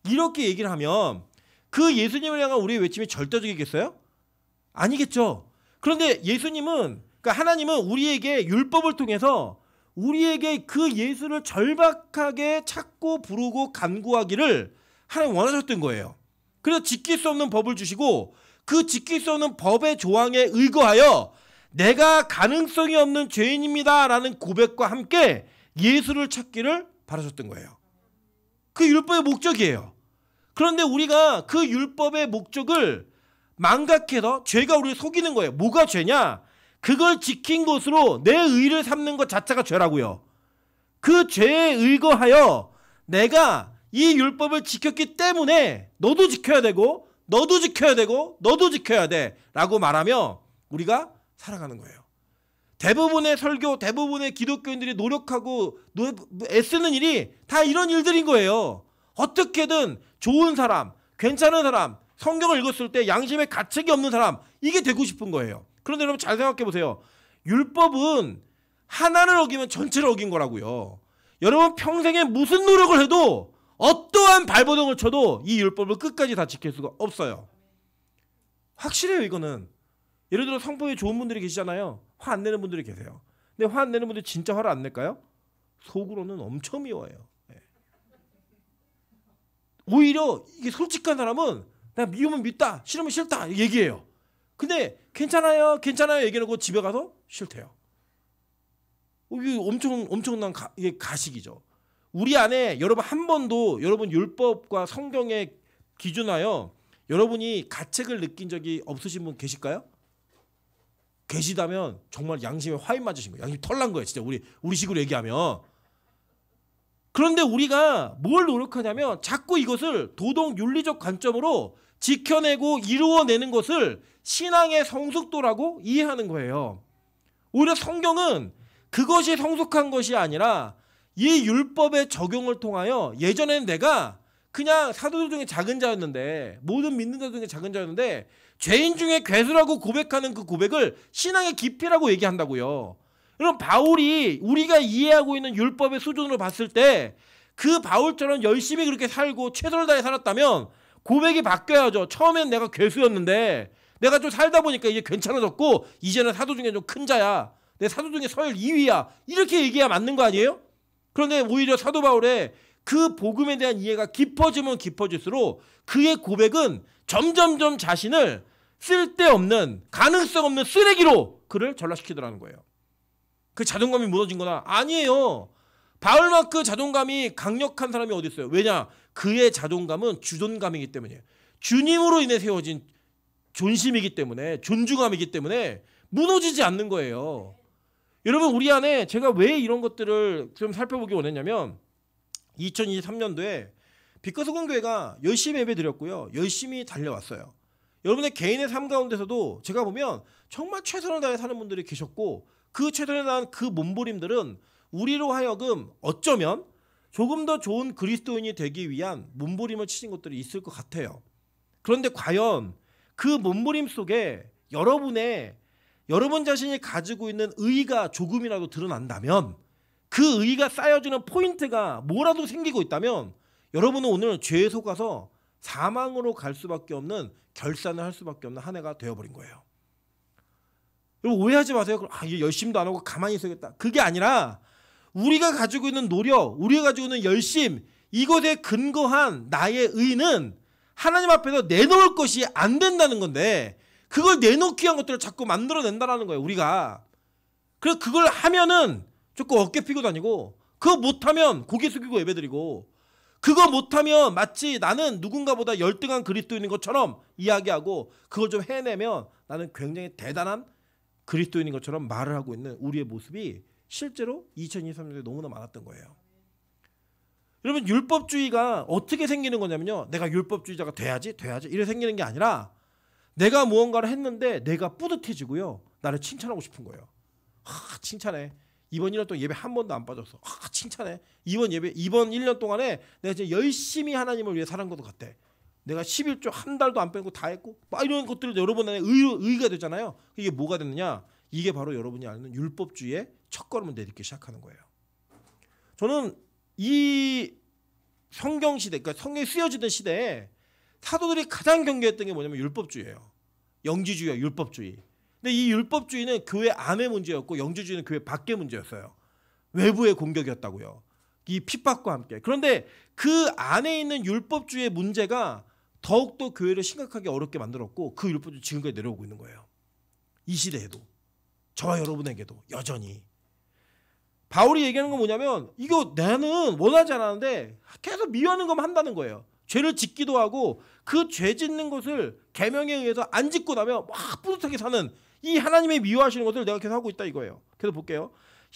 이렇게 얘기를 하면 그 예수님을 향한 우리의 외침이 절대적이겠어요? 아니겠죠. 그런데 예수님은 그러니까 하나님은 우리에게 율법을 통해서 우리에게 그 예수를 절박하게 찾고 부르고 간구하기를 하나님 원하셨던 거예요. 그래서 지킬 수 없는 법을 주시고 그 지킬 수 없는 법의 조항에 의거하여 내가 가능성이 없는 죄인입니다 라는 고백과 함께 예수를 찾기를 바라셨던 거예요. 그 율법의 목적이에요. 그런데 우리가 그 율법의 목적을 망각해서 죄가 우리를 속이는 거예요. 뭐가 죄냐? 그걸 지킨 것으로 내 의를 삼는 것 자체가 죄라고요. 그 죄에 의거하여 내가 이 율법을 지켰기 때문에 너도 지켜야 되고 너도 지켜야 되고 너도 지켜야 돼 라고 말하며 우리가 살아가는 거예요. 대부분의 설교, 대부분의 기독교인들이 노력하고 애쓰는 일이 다 이런 일들인 거예요. 어떻게든 좋은 사람, 괜찮은 사람, 성경을 읽었을 때 양심에 가책이 없는 사람, 이게 되고 싶은 거예요. 그런데 여러분 잘 생각해 보세요. 율법은 하나를 어기면 전체를 어긴 거라고요. 여러분 평생에 무슨 노력을 해도 어떠한 발버둥을 쳐도 이 율법을 끝까지 다 지킬 수가 없어요. 확실해요 이거는. 예를 들어 성품이 좋은 분들이 계시잖아요. 화 안 내는 분들이 계세요. 근데 화 안 내는 분들이 진짜 화를 안 낼까요? 속으로는 엄청 미워해요. 네. 오히려 이게 솔직한 사람은 나 미우면 밉다, 싫으면 싫다 얘기해요. 근데 괜찮아요, 괜찮아요 얘기하고 집에 가서 싫대요. 이게 엄청난 이게 가식이죠. 우리 안에 여러분 한 번도 여러분 율법과 성경에 기준하여 여러분이 가책을 느낀 적이 없으신 분 계실까요? 계시다면 정말 양심에 화인 맞으신 거예요. 양심 털난 거예요. 진짜 우리 식으로 얘기하면. 그런데 우리가 뭘 노력하냐면 자꾸 이것을 도덕 윤리적 관점으로 지켜내고 이루어내는 것을 신앙의 성숙도라고 이해하는 거예요. 오히려 성경은 그것이 성숙한 것이 아니라 이 율법의 적용을 통하여 예전에는 내가 그냥 사도들 중에 작은 자였는데 모든 믿는 자 중에 작은 자였는데 죄인 중에 괴수라고 고백하는 그 고백을 신앙의 깊이라고 얘기한다고요. 여러분 바울이 우리가 이해하고 있는 율법의 수준으로 봤을 때 그 바울처럼 열심히 그렇게 살고 최선을 다해 살았다면 고백이 바뀌어야죠. 처음엔 내가 괴수였는데 내가 좀 살다 보니까 이제 괜찮아졌고 이제는 사도 중에 좀 큰 자야. 내 사도 중에 서열 2위야. 이렇게 얘기해야 맞는 거 아니에요? 그런데 오히려 사도 바울의 그 복음에 대한 이해가 깊어지면 깊어질수록 그의 고백은 점점점 자신을 쓸데없는 가능성 없는 쓰레기로 그를 전락시키더라는 거예요. 그 자존감이 무너진 거나 아니에요. 바울만큼 자존감이 강력한 사람이 어디 있어요? 왜냐? 그의 자존감은 주존감이기 때문이에요. 주님으로 인해 세워진 존심이기 때문에 존중함이기 때문에 무너지지 않는 거예요. 여러분 우리 안에 제가 왜 이런 것들을 좀 살펴보기 원했냐면 2023년도에 빛과 소금 교회가 열심히 예배드렸고요. 열심히 달려왔어요. 여러분의 개인의 삶 가운데서도 제가 보면 정말 최선을 다해 사는 분들이 계셨고 그 최선을 다한 그 몸부림들은 우리로 하여금 어쩌면 조금 더 좋은 그리스도인이 되기 위한 몸부림을 치신 것들이 있을 것 같아요. 그런데 과연 그 몸부림 속에 여러분 자신이 가지고 있는 의의가 조금이라도 드러난다면 그 의의가 쌓여지는 포인트가 뭐라도 생기고 있다면 여러분은 오늘 죄에 속아서 사망으로 갈 수밖에 없는 결산을 할 수밖에 없는 한 해가 되어버린 거예요. 여러분 오해하지 마세요. 이게 열심도 안 하고 가만히 있어야겠다. 그게 아니라 우리가 가지고 있는 노력, 우리가 가지고 있는 열심, 이것에 근거한 나의 의는 하나님 앞에서 내놓을 것이 안 된다는 건데 그걸 내놓기 위한 것들을 자꾸 만들어낸다는 거예요. 우리가. 그래서 그걸 하면은 조금 어깨 피고 다니고 그거 못하면 고개 숙이고 예배드리고 그거 못하면 마치 나는 누군가보다 열등한 그리스도인인 것처럼 이야기하고 그걸 좀 해내면 나는 굉장히 대단한 그리스도인인 것처럼 말을 하고 있는 우리의 모습이 실제로 2023년에 너무나 많았던 거예요. 여러분 율법주의가 어떻게 생기는 거냐면요. 내가 율법주의자가 돼야지 이래 생기는 게 아니라 내가 무언가를 했는데 내가 뿌듯해지고요. 나를 칭찬하고 싶은 거예요. 칭찬해. 이번 1년 동안 예배 한 번도 안 빠졌어. 칭찬해. 이번 1년 동안에 내가 이제 열심히 하나님을 위해 살은 것도 같아. 내가 11조 한 달도 안 빼고 다 했고 막 이런 것들이 여러분 안에 의의가 되잖아요. 이게 뭐가 됐느냐? 이게 바로 여러분이 아는 율법주의의 첫걸음을 내딛기 시작하는 거예요. 저는 이 성경 시대, 그러니까 성경이 쓰여지던 시대에 사도들이 가장 경계했던 게 뭐냐면 율법주의예요. 영지주의와 율법주의. 근데 이 율법주의는 교회 안의 문제였고 영지주의는 교회 밖의 문제였어요. 외부의 공격이었다고요. 이 핍박과 함께. 그런데 그 안에 있는 율법주의의 문제가 더욱더 교회를 심각하게 어렵게 만들었고 그 율법주의 지금까지 내려오고 있는 거예요. 이 시대에도. 저와 여러분에게도 여전히. 바울이 얘기하는 건 뭐냐면 이거 나는 원하지 않았는데 계속 미워하는 것만 한다는 거예요. 죄를 짓기도 하고 그 죄 짓는 것을 계명에 의해서 안 짓고 나면 막 뿌듯하게 사는 이 하나님의 미워하시는 것을 내가 계속 하고 있다 이거예요. 그래서 볼게요.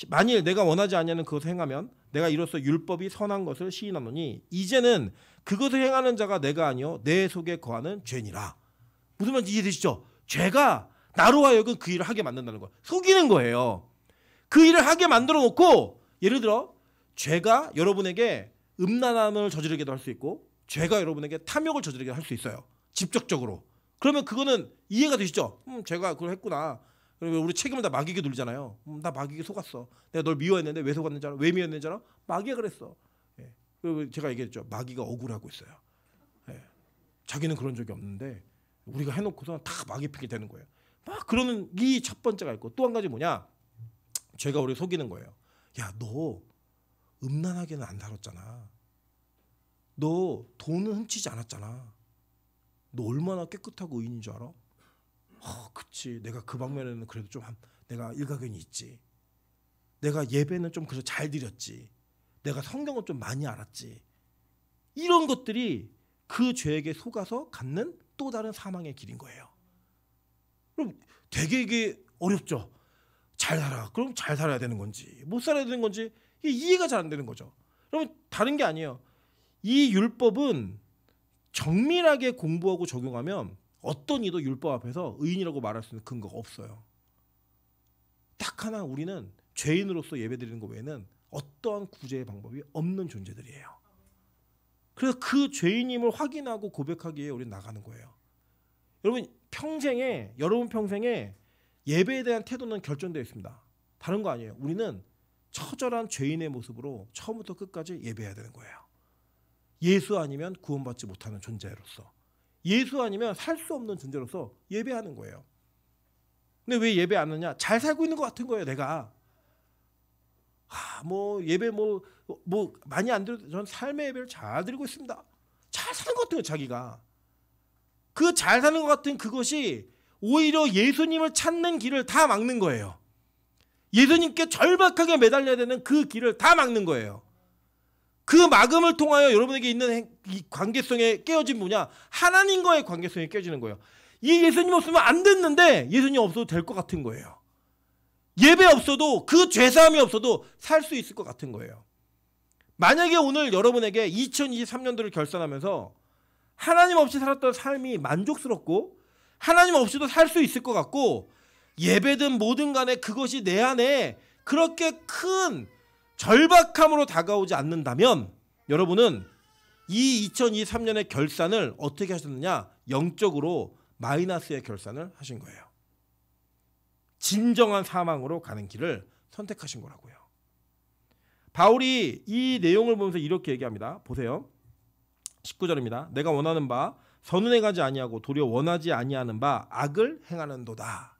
만일 내가 원하지 않냐는 그것을 행하면 내가 이로써 율법이 선한 것을 시인하노니 이제는 그것을 행하는 자가 내가 아니요 내 속에 거하는 죄니라. 무슨 말인지 이해되시죠? 죄가 나로 하여금 그 일을 하게 만든다는 거예요. 속이는 거예요. 그 일을 하게 만들어 놓고 예를 들어 죄가 여러분에게 음란함을 저지르게도 할 수 있고 죄가 여러분에게 탐욕을 저지르게 할 수 있어요. 직접적으로. 그러면 그거는 이해가 되시죠? 제가 그걸 했구나. 그러면 우리 책임을 다 마귀에게 돌리잖아요. 나 마귀에게 속았어. 내가 널 미워했는데 왜 속았는지 알아? 왜 미워했는지 알아? 마귀가 그랬어. 예. 그리고 제가 얘기했죠. 마귀가 억울하고 있어요. 예. 자기는 그런 적이 없는데 우리가 해놓고서 다 마귀 핑계 되는 거예요. 막 그러는 이 첫 번째가 있고 또 한 가지 뭐냐? 죄가 우리 속이는 거예요. 야, 너 음란하게는 안 살았잖아. 너 돈은 훔치지 않았잖아. 너 얼마나 깨끗하고 의인인 줄 알아? 그치. 내가 그 방면에는 그래도 좀 내가 일가견이 있지. 내가 예배는 좀 그래서 잘 드렸지. 내가 성경을 좀 많이 알았지. 이런 것들이 그 죄에게 속아서 갖는 또 다른 사망의 길인 거예요. 그럼 되게 이게 어렵죠. 잘 살아. 그럼 잘 살아야 되는 건지 못 살아야 되는 건지 이게 이해가 잘 안 되는 거죠. 그러면 다른 게 아니에요. 이 율법은 정밀하게 공부하고 적용하면 어떤 이도 율법 앞에서 의인이라고 말할 수 있는 근거가 없어요. 딱 하나 우리는 죄인으로서 예배드리는 것 외에는 어떠한 구제의 방법이 없는 존재들이에요. 그래서 그 죄인임을 확인하고 고백하기 위해 우리는 나가는 거예요. 여러분 평생에 예배에 대한 태도는 결정되어 있습니다. 다른 거 아니에요. 우리는 처절한 죄인의 모습으로 처음부터 끝까지 예배해야 되는 거예요. 예수 아니면 구원받지 못하는 존재로서, 예수 아니면 살 수 없는 존재로서 예배하는 거예요. 근데 왜 예배 안 하냐? 잘 살고 있는 것 같은 거예요. 내가 예배 많이 안 드려도 전 삶의 예배를 잘 드리고 있습니다. 잘 사는 것 같아요. 자기가 그 잘 사는 것 같은 그것이 오히려 예수님을 찾는 길을 다 막는 거예요. 예수님께 절박하게 매달려야 되는 그 길을 다 막는 거예요. 그 막음을 통하여 여러분에게 있는 이 관계성의 깨어진 뭐냐? 하나님과의 관계성이 깨지는 거예요. 이 예수님 없으면 안 됐는데 예수님 없어도 될 것 같은 거예요. 예배 없어도 그 죄사함이 없어도 살 수 있을 것 같은 거예요. 만약에 오늘 여러분에게 2023년도를 결산하면서 하나님 없이 살았던 삶이 만족스럽고 하나님 없이도 살 수 있을 것 같고 예배든 뭐든 간에 그것이 내 안에 그렇게 큰 절박함으로 다가오지 않는다면 여러분은 이 2023년의 결산을 어떻게 하셨느냐? 영적으로 마이너스의 결산을 하신 거예요. 진정한 사망으로 가는 길을 선택하신 거라고요. 바울이 이 내용을 보면서 이렇게 얘기합니다. 보세요. 19절입니다. 내가 원하는 바 선을 행하지 아니하고 도리어 원하지 아니하는 바 악을 행하는도다.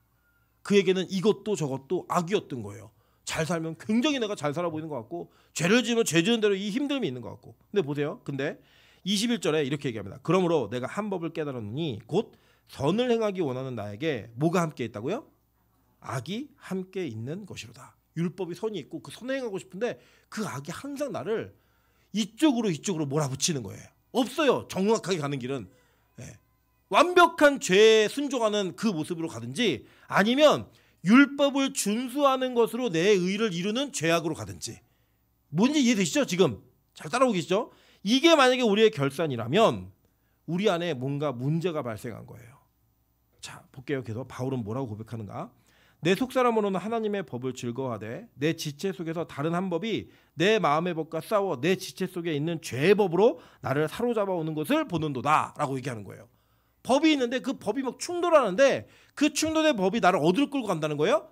그에게는 이것도 저것도 악이었던 거예요. 잘 살면 굉장히 내가 잘 살아 보이는 것 같고 죄를 지으면 죄 지은 대로 이 힘듦이 있는 것 같고. 근데 보세요. 근데 21절에 이렇게 얘기합니다. 그러므로 내가 한 법을 깨달았느니 곧 선을 행하기 원하는 나에게 뭐가 함께 있다고요? 악이 함께 있는 것이로다. 율법이 선이 있고 그 선을 행하고 싶은데 그 악이 항상 나를 이쪽으로 몰아붙이는 거예요. 없어요. 정확하게 가는 길은. 완벽한 죄에 순종하는 그 모습으로 가든지 아니면 율법을 준수하는 것으로 내 의를 이루는 죄악으로 가든지. 뭔지 이해되시죠? 지금 잘 따라오고 계시죠? 이게 만약에 우리의 결산이라면 우리 안에 뭔가 문제가 발생한 거예요. 자, 볼게요. 계속 바울은 뭐라고 고백하는가? 내 속사람으로는 하나님의 법을 즐거워하되 내 지체 속에서 다른 한 법이 내 마음의 법과 싸워 내 지체 속에 있는 죄의 법으로 나를 사로잡아 오는 것을 보는도다 라고 얘기하는 거예요. 법이 있는데 그 법이 막 충돌하는데 그 충돌의 법이 나를 어디로 끌고 간다는 거예요?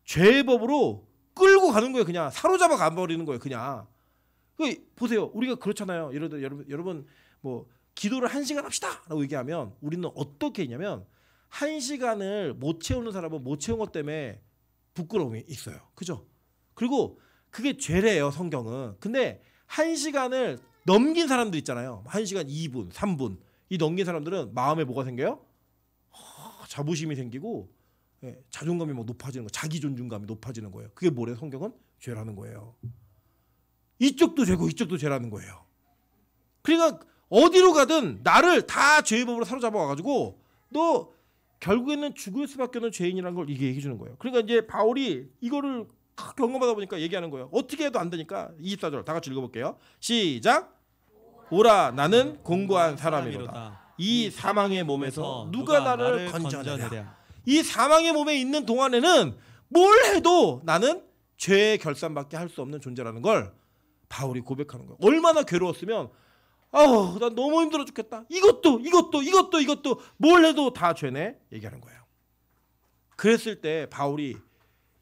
죄의 법으로 끌고 가는 거예요. 그냥 사로잡아 가버리는 거예요. 그냥. 보세요. 우리가 그렇잖아요. 여러분 뭐 기도를 1시간 합시다 라고 얘기하면 우리는 어떻게 했냐면 1시간을 못 채우는 사람은 못 채운 것 때문에 부끄러움이 있어요. 그죠? 그리고 그게 죄래요. 성경은. 근데 1시간을 넘긴 사람들 있잖아요. 1시간 2분 3분 이 넘긴 사람들은 마음에 뭐가 생겨요? 자부심이 생기고 자존감이 막 높아지는 거예요. 자기 존중감이 높아지는 거예요. 그게 뭐래요? 성경은 죄라는 거예요. 이쪽도 죄고 이쪽도 죄라는 거예요. 그러니까 어디로 가든 나를 다 죄의 법으로 사로잡아 와가지고 너 결국에는 죽을 수밖에 없는 죄인이라는 걸 이게 얘기해 주는 거예요. 그러니까 이제 바울이 이거를 경험하다 보니까 얘기하는 거예요. 어떻게 해도 안 되니까 24절 다 같이 읽어볼게요. 시작. 오라 나는 공고한 사람이로다. 이 사망의 몸에서 누가 나를 건져내랴. 이 사망의 몸에 있는 동안에는 뭘 해도 나는 죄의 결산밖에 할 수 없는 존재라는 걸 바울이 고백하는 거예요. 얼마나 괴로웠으면 난 너무 힘들어 죽겠다. 이것도 뭘 해도 다 죄네 얘기하는 거예요. 그랬을 때 바울이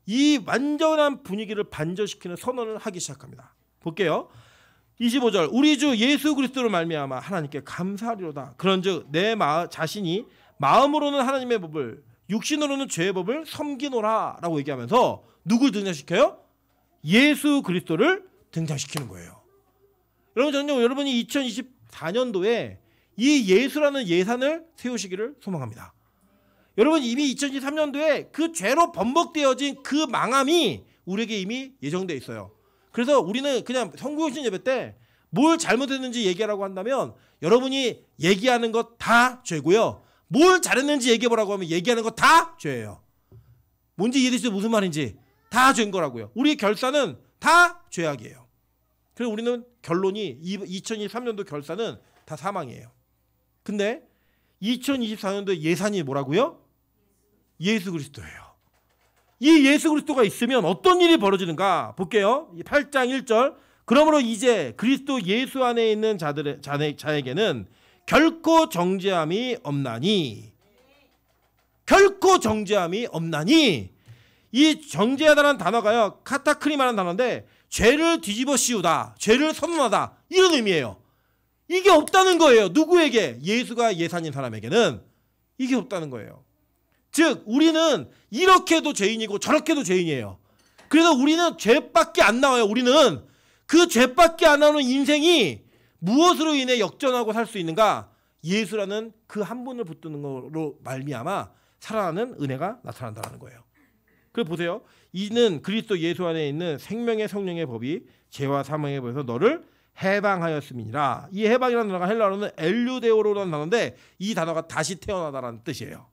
이 완전한 분위기를 반전시키는 선언을 하기 시작합니다. 볼게요. 25절 우리 주 예수 그리스도로 말미암아 하나님께 감사하리로다. 그런즉 내 자신이 마음으로는 하나님의 법을 육신으로는 죄의 법을 섬기노라 라고 얘기하면서 누굴 등장시켜요? 예수 그리스도를 등장시키는 거예요. 여러분 저는 여러분이 2024년도에 이 예수라는 예산을 세우시기를 소망합니다. 여러분 이미 2023년도에 그 죄로 번복되어진 그 망함이 우리에게 이미 예정되어 있어요. 그래서 우리는 그냥 성구영신 예배 때 뭘 잘못했는지 얘기하라고 한다면 여러분이 얘기하는 것 다 죄고요. 뭘 잘했는지 얘기해보라고 하면 얘기하는 것 다 죄예요. 뭔지 이해되시죠? 무슨 말인지 다 죄인 거라고요. 우리의 결산은 다 죄악이에요. 그래서 우리는 결론이 2023년도 결산은 다 사망이에요. 근데 2024년도 예산이 뭐라고요? 예수 그리스도예요. 이 예수 그리스도가 있으면 어떤 일이 벌어지는가 볼게요. 8장 1절 그러므로 이제 그리스도 예수 안에 있는 자에게는 결코 정죄함이 없나니 결코 정죄함이 없나니 이 정죄하다라는 단어가요 카타크리마라는 단어인데 죄를 뒤집어 씌우다 죄를 선언하다 이런 의미예요. 이게 없다는 거예요. 누구에게? 예수가 예산인 사람에게는 이게 없다는 거예요. 즉 우리는 이렇게도 죄인이고 저렇게도 죄인이에요. 그래서 우리는 죄밖에 안 나와요. 우리는 그 죄밖에 안 나오는 인생이 무엇으로 인해 역전하고 살 수 있는가? 예수라는 그 한 분을 붙드는 거로 말미암아 살아나는 은혜가 나타난다는 거예요. 그래서 보세요. 이는 그리스도 예수 안에 있는 생명의 성령의 법이 죄와 사망의 법에서 너를 해방하였음이니라. 이 해방이라는 단어가 헬라어로는 엘류데오로라는 단어인데 이 단어가 다시 태어나다라는 뜻이에요.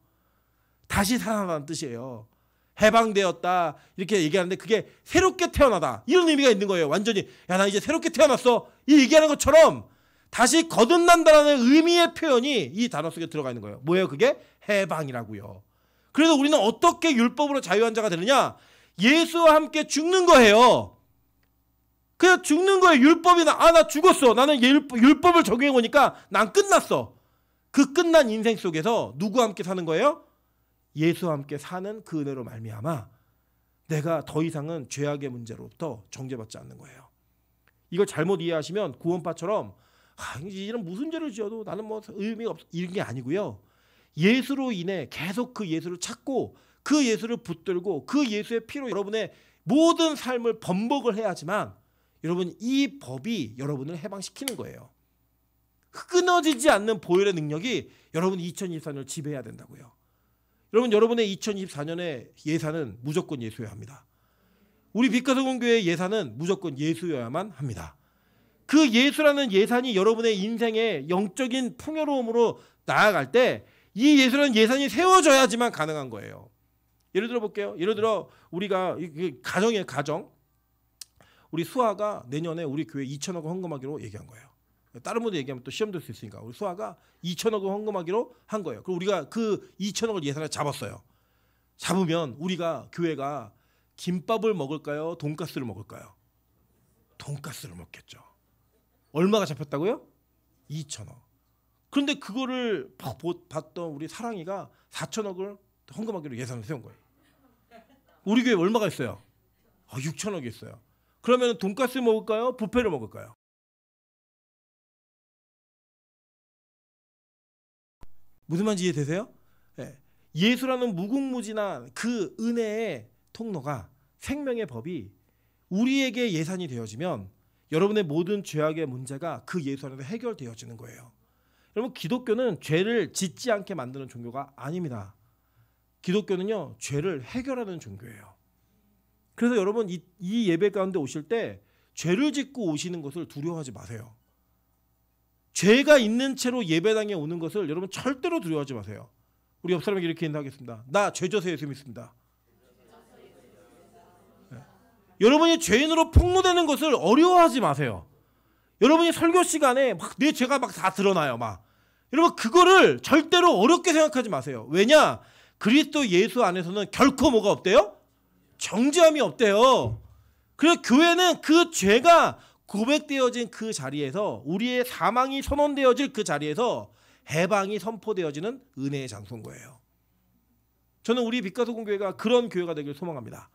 다시 살아나다는 뜻이에요. 해방되었다 이렇게 얘기하는데 그게 새롭게 태어나다 이런 의미가 있는 거예요. 완전히 야 나 이제 새롭게 태어났어 이 얘기하는 것처럼 다시 거듭난다라는 의미의 표현이 이 단어 속에 들어가 있는 거예요. 뭐예요? 그게 해방이라고요. 그래서 우리는 어떻게 율법으로 자유한 자가 되느냐? 예수와 함께 죽는 거예요. 그냥 죽는 거예요. 율법이 나 죽었어. 나는 율법을 적용해 보니까 난 끝났어. 그 끝난 인생 속에서 누구와 함께 사는 거예요? 예수와 함께 사는 그 은혜로 말미암아 내가 더 이상은 죄악의 문제로부터 정죄받지 않는 거예요. 이걸 잘못 이해하시면 구원파처럼 이런 무슨 죄를 지어도 나는 뭐 의미가 없어 이런 게 아니고요. 예수로 인해 계속 그 예수를 찾고 그 예수를 붙들고 그 예수의 피로 여러분의 모든 삶을 번복을 해야지만 여러분 이 법이 여러분을 해방시키는 거예요. 끊어지지 않는 보혈의 능력이 여러분 2024년을 지배해야 된다고요. 여러분의 2024년의 예산은 무조건 예수여야 합니다. 우리 빛가서공교회의 예산은 무조건 예수여야만 합니다. 그 예수라는 예산이 여러분의 인생의 영적인 풍요로움으로 나아갈 때 이 예수라는 예산이 세워져야지만 가능한 거예요. 예를 들어 볼게요. 예를 들어 우리가 가정이에요. 가정. 우리 수아가 내년에 우리 교회 2천억을 헌금하기로 얘기한 거예요. 다른 분들 얘기하면 또 시험 들 수 있으니까 우리 수아가 2천억을 헌금하기로 한 거예요. 그리고 우리가 그 2천억을 예산을 잡았어요. 잡으면 우리가 교회가 김밥을 먹을까요? 돈가스를 먹을까요? 돈가스를 먹겠죠. 얼마가 잡혔다고요? 2천억. 그런데 그거를 봤던 우리 사랑이가 4천억을 헌금하기로 예산을 세운 거예요. 우리 교회 얼마가 있어요? 6천억이 있어요. 그러면 돈가스 먹을까요? 뷔페를 먹을까요? 무슨 말인지 이해되세요? 네. 예수라는 무궁무진한 그 은혜의 통로가 생명의 법이 우리에게 예산이 되어지면 여러분의 모든 죄악의 문제가 그 예수 안에서 해결되어지는 거예요. 여러분 기독교는 죄를 짓지 않게 만드는 종교가 아닙니다. 기독교는요 죄를 해결하는 종교예요. 그래서 여러분 이 예배 가운데 오실 때 죄를 짓고 오시는 것을 두려워하지 마세요. 죄가 있는 채로 예배당에 오는 것을 여러분 절대로 두려워하지 마세요. 우리 옆 사람에게 이렇게 인사하겠습니다. 나 죄져서 예수 믿습니다. 네. 여러분이 죄인으로 폭로되는 것을 어려워하지 마세요. 여러분이 설교 시간에 막 내 죄가 막 다 드러나요. 여러분 그거를 절대로 어렵게 생각하지 마세요. 왜냐? 그리스도 예수 안에서는 결코 뭐가 없대요? 정죄함이 없대요. 그래서 교회는 그 죄가 고백되어진 그 자리에서 우리의 사망이 선언되어질 그 자리에서 해방이 선포되어지는 은혜의 장소인 거예요. 저는 우리 빛가서공교회가 그런 교회가 되길 소망합니다.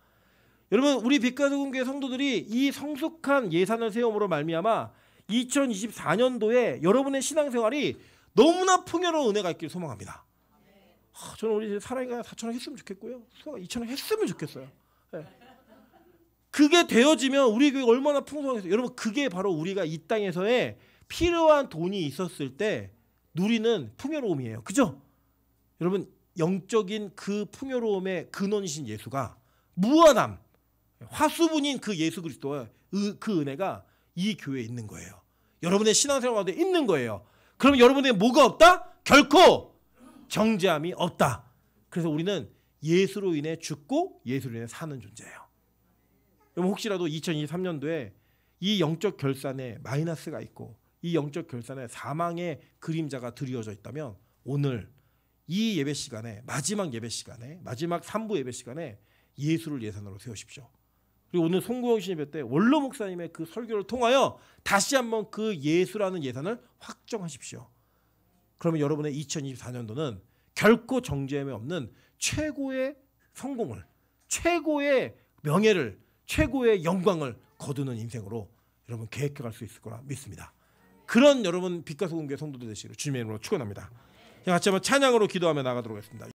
여러분 우리 빛가서공교회 성도들이 이 성숙한 예산을 세움으로 말미암아 2024년도에 여러분의 신앙생활이 너무나 풍요로운 은혜가 있길 소망합니다. 저는 우리 사랑이가 4천억 했으면 좋겠고요. 수아가 2천억 했으면 좋겠어요. 네. 그게 되어지면 우리 교회가 얼마나 풍성하겠어요. 여러분 그게 바로 우리가 이 땅에서의 필요한 돈이 있었을 때 누리는 풍요로움이에요. 그죠? 여러분 영적인 그 풍요로움의 근원이신 예수가 무한함, 화수분인 그 예수 그리스도의 그 은혜가 이 교회에 있는 거예요. 여러분의 신앙생활 가운데 있는 거예요. 그럼 여러분의 뭐가 없다? 결코 정죄함이 없다. 그래서 우리는 예수로 인해 죽고 예수로 인해 사는 존재예요. 여러분 혹시라도 2023년도에 이 영적 결산에 마이너스가 있고 이 영적 결산에 사망의 그림자가 드리워져 있다면 오늘 이 예배 시간에 마지막 예배 시간에 마지막 3부 예배 시간에 예수를 예산으로 세우십시오. 그리고 오늘 송구영 예배 때 원로 목사님의 그 설교를 통하여 다시 한번 그 예수라는 예산을 확정하십시오. 그러면 여러분의 2024년도는 결코 정죄함이 없는 최고의 성공을, 최고의 명예를, 최고의 영광을 거두는 인생으로 여러분 계획해갈 수 있을 거라 믿습니다. 그런 여러분 빛가서공교회 성도들 되시기를 주님의 이름으로 축원합니다. 같이 한번 찬양으로 기도하며 나가도록 하겠습니다.